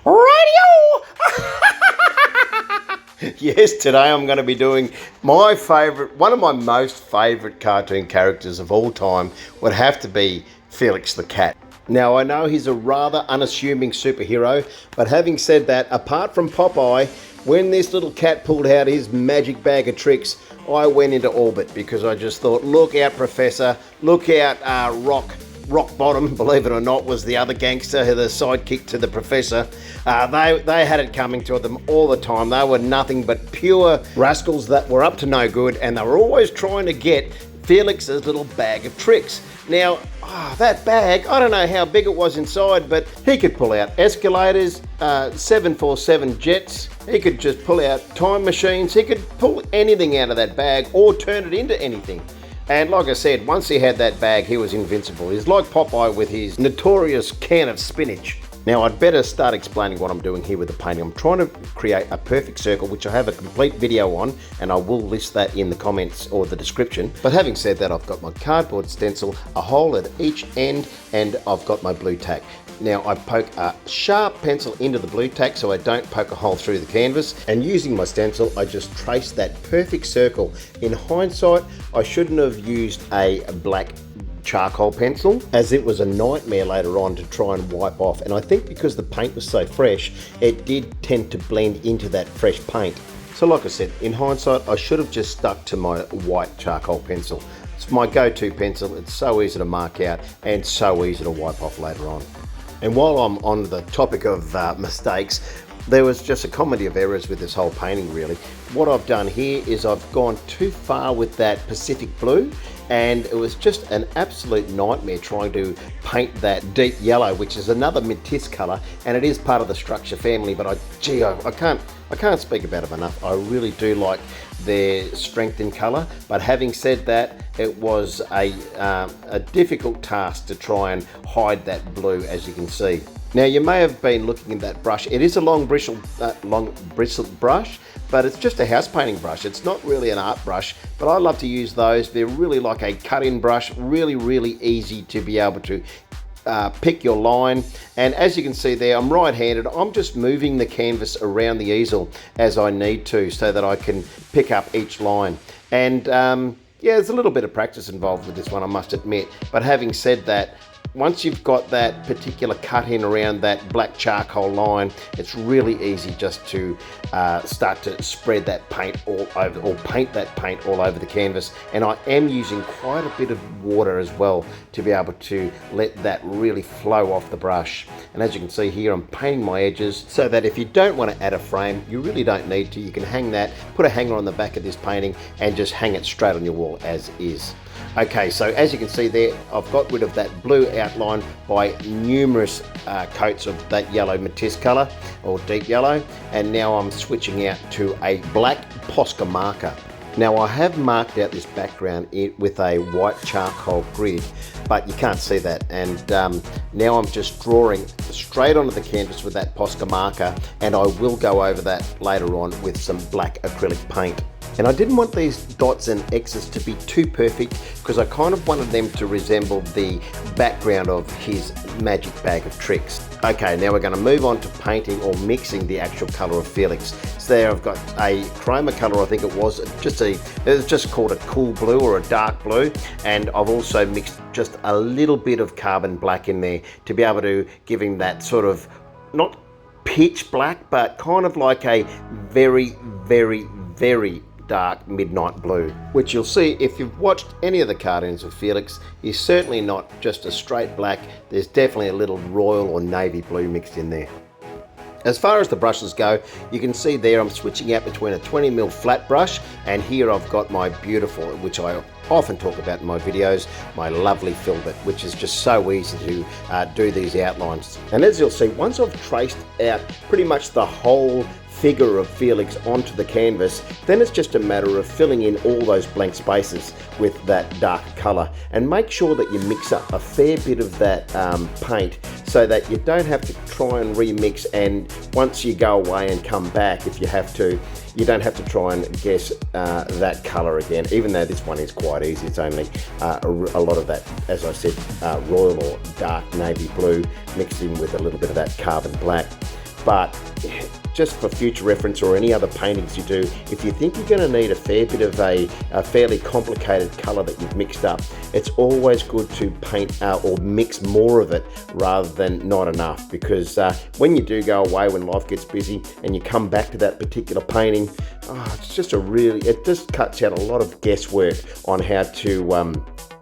Radio! Yes, today I'm going to be doing my favourite, one of my most favourite cartoon characters of all time would have to be Felix the Cat. Now, I know he's a rather unassuming superhero, but having said that, apart from Popeye, when this little cat pulled out his magic bag of tricks, I went into orbit because I just thought, look out, Professor, look out, Rock Bottom, believe it or not, was the other gangster, the sidekick to the Professor. They had it coming to them all the time. They were nothing but pure rascals that were up to no good, and they were always trying to get Felix's little bag of tricks. Now, that bag, I don't know how big it was inside, but he could pull out escalators, 747 jets, he could just pull out time machines, he could pull anything out of that bag or turn it into anything. And like I said, once he had that bag, he was invincible. He's like Popeye with his notorious can of spinach. Now, I'd better start explaining what I'm doing here with the painting. I'm trying to create a perfect circle, which I have a complete video on, and I will list that in the comments or the description. But having said that, I've got my cardboard stencil, a hole at each end, and I've got my blue tack. Now, I poke a sharp pencil into the blue tack so I don't poke a hole through the canvas, and using my stencil, I just trace that perfect circle. In hindsight, I shouldn't have used a black charcoal pencil, as it was a nightmare later on to try and wipe off, and I think because the paint was so fresh, it did tend to blend into that fresh paint. So like I said, in hindsight, I should have just stuck to my white charcoal pencil. It's my go-to pencil. It's so easy to mark out and so easy to wipe off later on. And while I'm on the topic of mistakes, there was just a comedy of errors with this whole painting, really. What I've done here is I've gone too far with that Pacific blue, and it was just an absolute nightmare trying to paint that deep yellow, which is another Métis colour, and it is part of the structure family, but I can't speak about them enough. I really do like their strength in colour, but having said that, it was a difficult task to try and hide that blue, as you can see. Now, you may have been looking at that brush. It is a long bristled brush, but it's just a house painting brush. It's not really an art brush, but I love to use those. They're really like a cut-in brush, really easy to be able to pick your line. And as you can see there, I'm right-handed. I'm just moving the canvas around the easel as I need to so that I can pick up each line. And yeah, there's a little bit of practice involved with this one, I must admit. But having said that, once you've got that particular cut in around that black charcoal line, it's really easy just to start to spread that paint all over, or paint that paint all over the canvas. And I am using quite a bit of water as well to be able to let that really flow off the brush. And as you can see here, I'm painting my edges so that if you don't want to add a frame, you really don't need to. You can hang that, put a hanger on the back of this painting and just hang it straight on your wall as is. Okay, so as you can see there, I've got rid of that blue outline by numerous coats of that yellow Métis colour, or deep yellow, and now I'm switching out to a black Posca marker. Now, I have marked out this background with a white charcoal grid, but you can't see that, and now I'm just drawing straight onto the canvas with that Posca marker, and I will go over that later on with some black acrylic paint. And I didn't want these dots and X's to be too perfect because I kind of wanted them to resemble the background of his magic bag of tricks. Okay, now we're going to move on to painting or mixing the actual colour of Felix. So there I've got a chroma colour, I think it was just called a cool blue or a dark blue, and I've also mixed just a little bit of carbon black in there to be able to give him that sort of, not pitch black, but kind of like a very dark midnight blue, which you'll see if you've watched any of the cartoons of Felix. He's certainly not just a straight black. There's definitely a little royal or navy blue mixed in there. As far as the brushes go, you can see there I'm switching out between a 20mm flat brush, and here I've got my beautiful, which I often talk about in my videos, my lovely filbert, which is just so easy to do these outlines. And as you'll see, once I've traced out pretty much the whole figure of Felix onto the canvas, then it's just a matter of filling in all those blank spaces with that dark colour, and make sure that you mix up a fair bit of that paint so that you don't have to try and remix, and once you go away and come back, if you have to, you don't have to try and guess that colour again, even though this one is quite easy. It's only a lot of that, as I said, royal or dark navy blue mixed in with a little bit of that carbon black. But just for future reference or any other paintings you do, if you think you're going to need a fair bit of a fairly complicated colour that you've mixed up, it's always good to paint or mix more of it rather than not enough, because when you do go away, when life gets busy and you come back to that particular painting, it's just it just cuts out a lot of guesswork on how to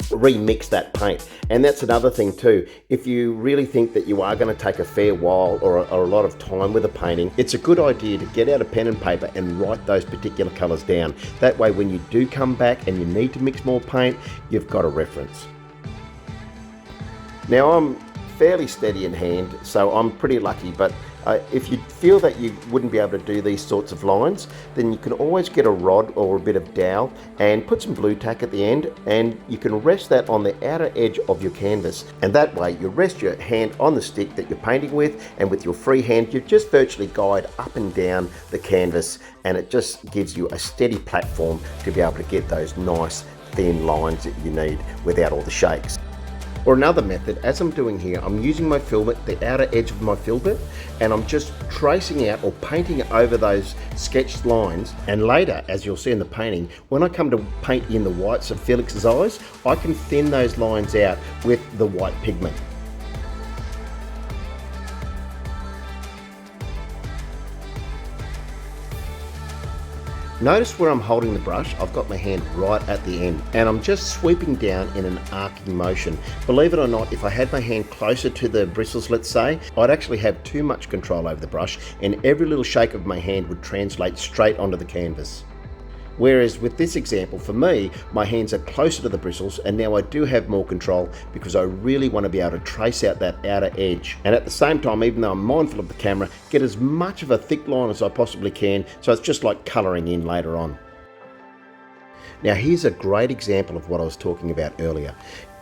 remix that paint. And that's another thing too, if you really think that you are going to take a fair while or a lot of time with a painting, it's a good idea to get out a pen and paper and write those particular colours down. That way when you do come back and you need to mix more paint, you've got a reference. Now I'm fairly steady in hand, so I'm pretty lucky, but if you feel that you wouldn't be able to do these sorts of lines, then you can always get a rod or a bit of dowel and put some blue tack at the end, and you can rest that on the outer edge of your canvas, and that way you rest your hand on the stick that you're painting with, and with your free hand you just virtually guide up and down the canvas, and it just gives you a steady platform to be able to get those nice thin lines that you need without all the shakes. Or another method, as I'm doing here, I'm using my filbert, the outer edge of my filbert, and I'm just tracing out or painting over those sketched lines. And later, as you'll see in the painting, when I come to paint in the whites of Felix's eyes, I can thin those lines out with the white pigment. Notice where I'm holding the brush, I've got my hand right at the end, and I'm just sweeping down in an arcing motion. Believe it or not, if I had my hand closer to the bristles, let's say, I'd actually have too much control over the brush, and every little shake of my hand would translate straight onto the canvas. Whereas with this example, for me, my hands are closer to the bristles, and now I do have more control because I really want to be able to trace out that outer edge. And at the same time, even though I'm mindful of the camera, get as much of a thick line as I possibly can, so it's just like colouring in later on. Now here's a great example of what I was talking about earlier.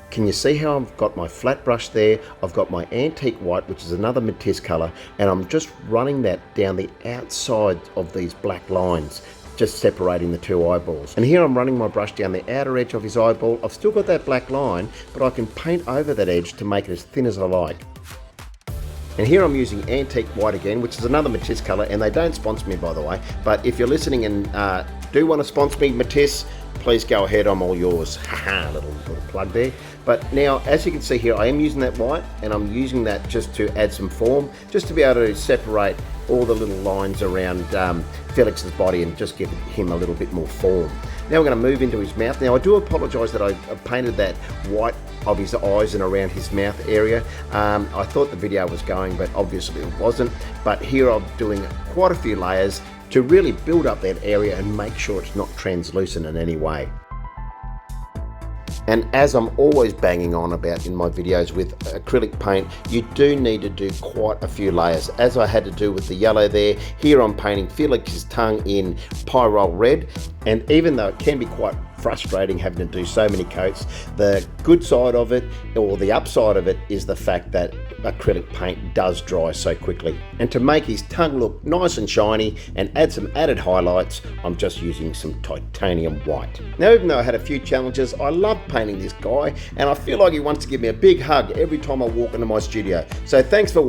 Can you see how I've got my flat brush there? I've got my antique white, which is another Matisse colour, and I'm just running that down the outside of these black lines, just separating the two eyeballs. And here I'm running my brush down the outer edge of his eyeball. I've still got that black line, but I can paint over that edge to make it as thin as I like. And here I'm using antique white again, which is another Matisse colour, and they don't sponsor me, by the way, but if you're listening and do want to sponsor me, Matisse, please go ahead, I'm all yours. Haha, little plug there. But now, as you can see here, I am using that white, and I'm using that just to add some form, just to be able to separate all the little lines around Felix's body and just give him a little bit more form. Now we're going to move into his mouth. Now I do apologise that I painted that white of his eyes and around his mouth area. I thought the video was going, but obviously it wasn't. But here I'm doing quite a few layers to really build up that area and make sure it's not translucent in any way. And as I'm always banging on about in my videos with acrylic paint, you do need to do quite a few layers, as I had to do with the yellow there. Here I'm painting Felix's tongue in Pyrrole red, and even though it can be quite frustrating having to do so many coats, the good side of it, or the upside of it, is the fact that acrylic paint does dry so quickly. And to make his tongue look nice and shiny and add some added highlights, I'm just using some titanium white. Now, even though I had a few challenges, I love painting this guy, and I feel like he wants to give me a big hug every time I walk into my studio. So thanks for watching.